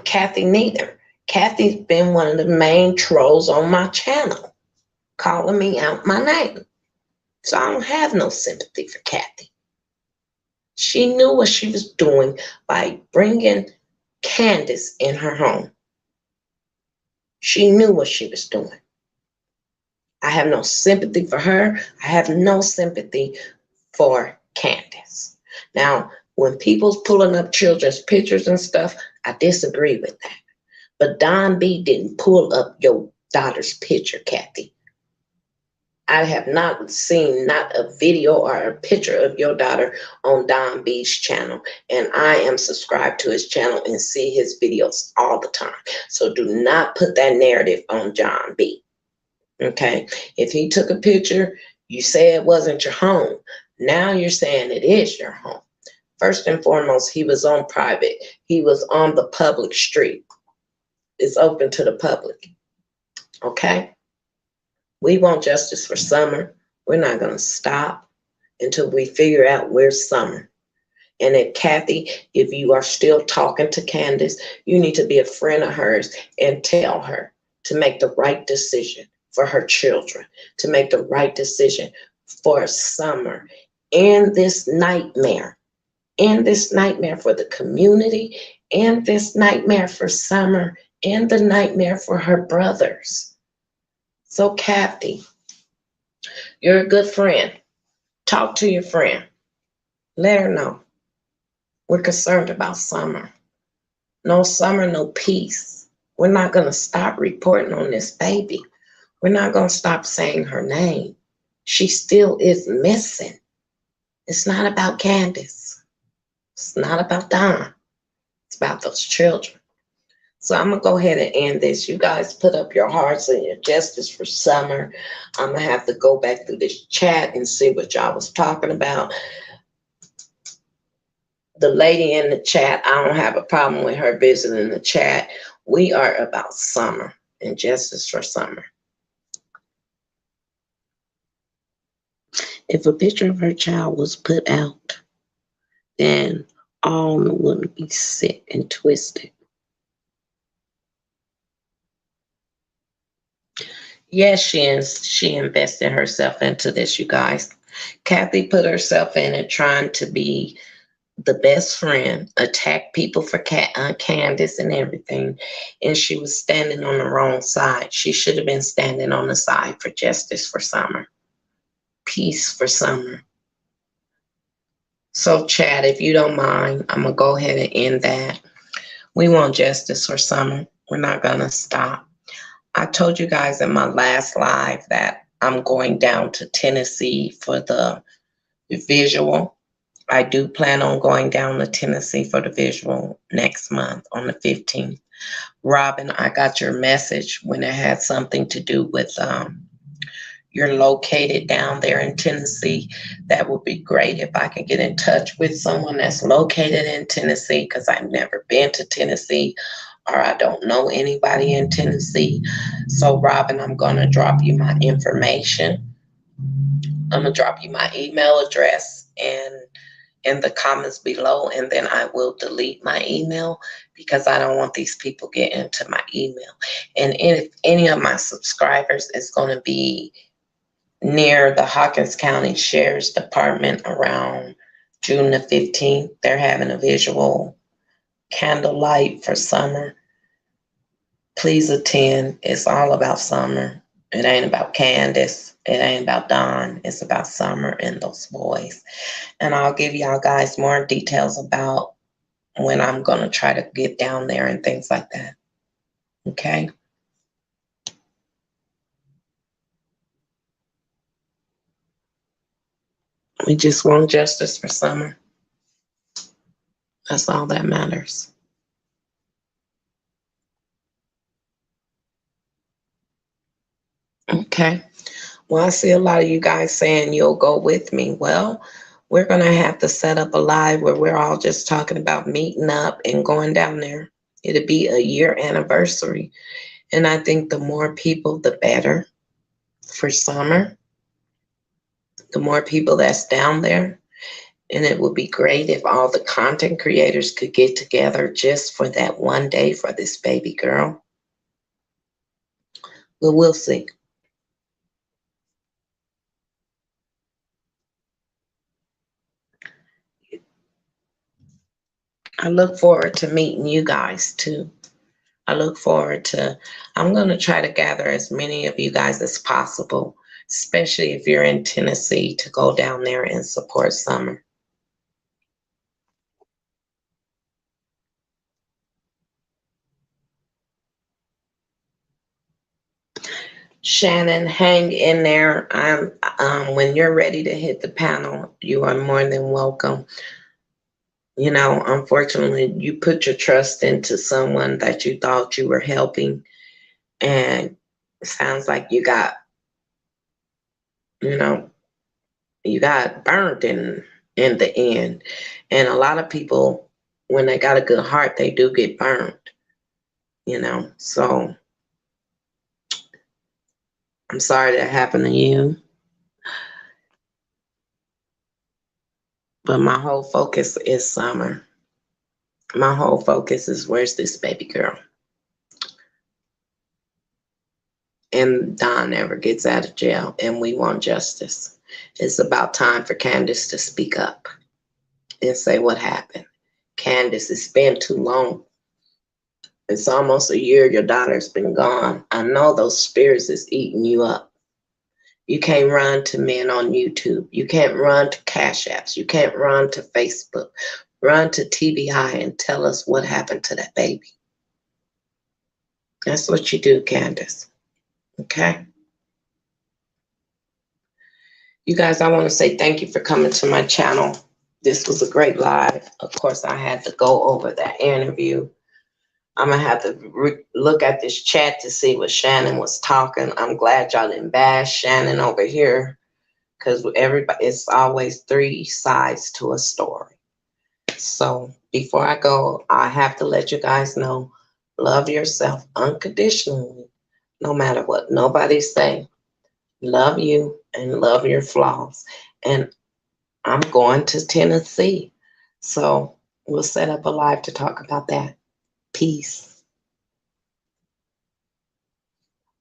A: Kathy neither. Kathy's been one of the main trolls on my channel, calling me out my name. So I don't have no sympathy for Kathy. She knew what she was doing by bringing Candus in her home. She knew what she was doing. I have no sympathy for her. I have no sympathy for Candus. Now, when people's pulling up children's pictures and stuff, I disagree with that. But Don B didn't pull up your daughter's picture, Kathy. I have not seen not a video or a picture of your daughter on Don B's channel. And I am subscribed to his channel and see his videos all the time. So do not put that narrative on John B. Okay? If he took a picture, you say it wasn't your home. Now you're saying it is your home. First and foremost, he was on private. He was on the public street. It's open to the public. Okay? We want justice for Summer. We're not going to stop until we figure out where's Summer. And if Kathy, if you are still talking to Candus, you need to be a friend of hers and tell her to make the right decision for her children, to make the right decision for Summer in this nightmare for the community, and this nightmare for Summer, and the nightmare for her brothers. So Kathy, you're a good friend. Talk to your friend. Let her know. We're concerned about Summer. No Summer, no peace. We're not going to stop reporting on this baby. We're not going to stop saying her name. She still is missing. It's not about Candus. It's not about Don. It's about those children. So I'm going to go ahead and end this. You guys put up your hearts and your justice for Summer. I'm going to have to go back through this chat and see what y'all was talking about. The lady in the chat, I don't have a problem with her visiting the chat. We are about Summer and justice for Summer. If a picture of her child was put out, then all wouldn't be sick and twisted. Yes, she invested herself into this, you guys. Kathy put herself in it trying to be the best friend, attack people for Candus and everything, and she was standing on the wrong side. She should have been standing on the side for justice for Summer, peace for Summer. So, Chad, if you don't mind, I'm going to go ahead and end that. We want justice for Summer. We're not going to stop. I told you guys in my last live that I'm going down to Tennessee for the visual. I do plan on going down to Tennessee for the visual next month on the 15th. Robin, I got your message when it had something to do with you're located down there in Tennessee. That would be great if I could get in touch with someone that's located in Tennessee, because I've never been to Tennessee or I don't know anybody in Tennessee. So, Robin, I'm going to drop you my information. I'm going to drop you my email address and in the comments below, and then I will delete my email because I don't want these people getting into my email. And if any of my subscribers is going to be near the Hawkins County Sheriff's Department around June the 15th, they're having a visual candlelight for Summer. please attend. It's all about Summer. It ain't about Candus. It ain't about Don. It's about Summer and those boys. And I'll give y'all guys more details about when I'm going to try to get down there and things like that. Okay? We just want justice for Summer. That's all that matters. Okay. Well, I see a lot of you guys saying you'll go with me. Well, we're going to have to set up a live where we're all just talking about meeting up and going down there. It'll be a year anniversary. And I think the more people, the better for Summer. The more people that's down there. And it would be great if all the content creators could get together just for that one day for this baby girl. But we'll see. I look forward to meeting you guys too. I'm going to try to gather as many of you guys as possible, especially if you're in Tennessee, to go down there and support Summer. Shannon, hang in there. When you're ready to hit the panel, you are more than welcome. You know, unfortunately, you put your trust into someone that you thought you were helping, and it sounds like you got burnt in the end. And a lot of people, when they got a good heart, they do get burned. So I'm sorry that happened to you. But my whole focus is Summer. My whole focus is, where's this baby girl? And Don never gets out of jail, and we want justice. It's about time for Candus to speak up and say what happened. Candus, it's been too long. It's almost a year your daughter's been gone. I know those spirits is eating you up. You can't run to men on YouTube. You can't run to Cash Apps. You can't run to Facebook. Run to TBI and tell us what happened to that baby. That's what you do, Candus. Okay? You guys, I want to say thank you for coming to my channel. This was a great live. Of course, I had to go over that interview. I'm going to have to look at this chat to see what Shannon was talking. I'm glad y'all didn't bash Shannon over here, because it's always three sides to a story. So before I go, I have to let you guys know, love yourself unconditionally, no matter what nobody's saying. Love you and love your flaws. And I'm going to Tennessee. So we'll set up a live to talk about that. Peace.